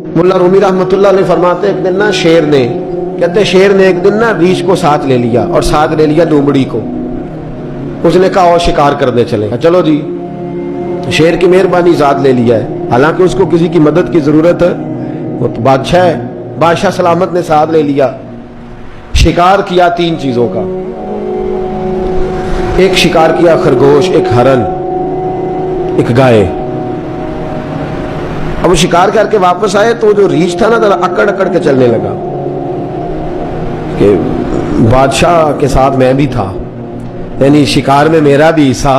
मुल्ला रूमी रहमतुल्लाह अलैह फरमाते एक दिन ना शेर ने, कहते शेर ने एक दिन ना रीछ को साथ ले लिया और साथ ले लिया लोमड़ी को। उसने कहा और शिकार करने चले। चलो जी, शेर की मेहरबानी साथ ले लिया है, हालांकि उसको किसी की मदद की जरूरत है, वो तो बादशाह है, बादशाह सलामत ने साथ ले लिया। शिकार किया 3 चीजों का। एक शिकार किया खरगोश, एक हरन, एक गाय। अब वो शिकार करके वापस आए तो जो रीछ था ना जरा अकड़ अकड़ के चलने लगा कि बादशाह के साथ मैं भी था, यानी शिकार में मेरा भी हिस्सा।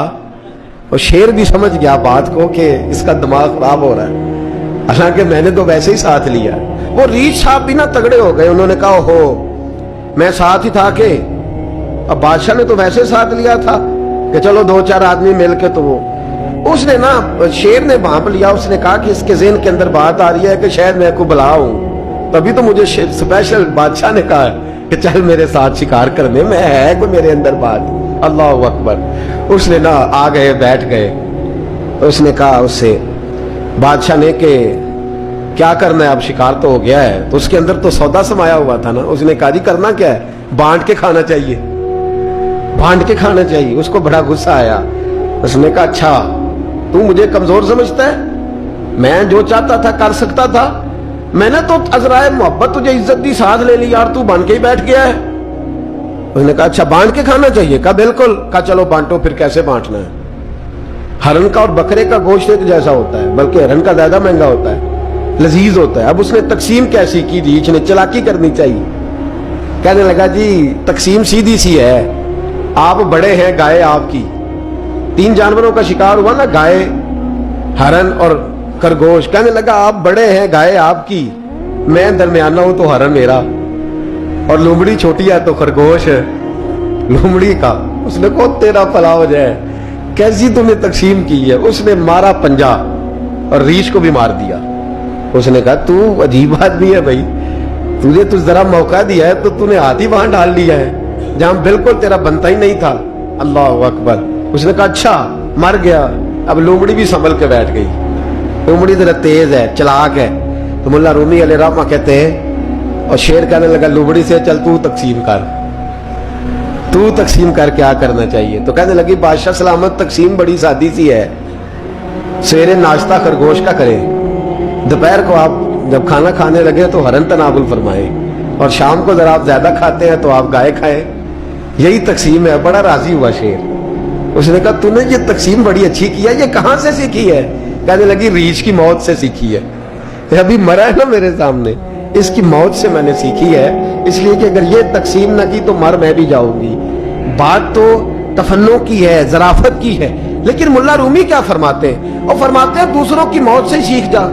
और शेर भी समझ गया बात को कि इसका दिमाग खराब हो रहा है, हालांकि मैंने तो वैसे ही साथ लिया। वो रीछ साहब भी ना तगड़े हो गए, उन्होंने कहा हो मैं साथ ही था के, अब बादशाह ने तो वैसे साथ लिया था कि चलो 2-4 आदमी मिलके, तो वो उसने ना शेर ने भांप लिया। उसने कहा कि इसके ज़हन के अंदर बात आ रही है कि शायद मैं को बुलाऊं, तभी तो मुझे स्पेशल बादशाह ने कहा कि चल मेरे साथ शिकार करने में, है कोई मेरे अंदर बात। अल्लाह अकबर। उसने ना आ गए, बैठ गए। उसने कहा उससे बादशाह ने कि क्या करना है, अब शिकार तो हो गया है, तो उसके अंदर तो सौदा समाया हुआ था ना। उसने कहा जी करना क्या है, बांट के खाना चाहिए, बांट के खाना चाहिए। उसको बड़ा गुस्सा आया। उसने कहा अच्छा तू मुझे कमजोर समझता है, मैं जो चाहता था कर सकता था, मैंने तो अजराए मोहब्बत तुझे इज्जत दी, साथ ले ली यार, तू बन के ही बैठ गया है। उसने कहा अच्छा बांट के खाना चाहिए। कहा बिल्कुल। कहा चलो बांटो, फिर कैसे बांटना है। हरन का और बकरे का गोश्त एक जैसा होता है, बल्कि हरन का ज्यादा महंगा होता है, लजीज होता है। अब उसने तकसीम कैसी की, रीछ ने चालाकी करनी चाहिए। कहने लगा जी तकसीम सीधी सी है, आप बड़े हैं, गाय आपकी, 3 जानवरों का शिकार हुआ ना, गाय, हरन और खरगोश। कहने लगा आप बड़े हैं, गाय आपकी, मैं दरमियाना हूं तो हरन मेरा, और लोमड़ी छोटी है तो खरगोश लोमड़ी का। उसने को तेरा भला हो जाए, कैसी तूने तकसीम की है। उसने मारा पंजा और रीछ को भी मार दिया। उसने कहा तू अजीब आदमी है भाई, तुझे तो जरा मौका दिया है तो तूने हाथ ही वहां डाल लिया है जहां बिल्कुल तेरा बनता ही नहीं था। अल्लाह अकबर। उसने कहा अच्छा मर गया। अब लोमड़ी भी संभल के बैठ गई। लोमड़ी जरा तेज है, चलाक है। तो मुल्ला रूमी अलैहि रहमा कहते हैं, और शेर कहने लगा लोमड़ी से चल तू तकसीम कर, तू तकसीम कर क्या करना चाहिए। तो कहने लगी बादशाह सलामत तकसीम बड़ी सादी सी है, सवेरे नाश्ता खरगोश का करें, दोपहर को आप जब खाना खाने लगे तो हरन तनावुल फरमाए, और शाम को जरा आप ज्यादा खाते हैं तो आप गाय खाएं, यही तकसीम है। बड़ा राजी हुआ शेर। उसने कहा तूने ये तकसीम बड़ी अच्छी की है, ये कहां से सीखी है। कहने लगी रीछ की मौत से सीखी है, अभी मरा है ना मेरे सामने, इसकी मौत से मैंने सीखी है, इसलिए कि अगर ये तकसीम न की तो मर मैं भी जाऊंगी। बात तो तफन्नो की है, जराफत की है। लेकिन मुल्ला रूमी क्या फरमाते हैं, और फरमाते हैं दूसरों की मौत से सीख जा।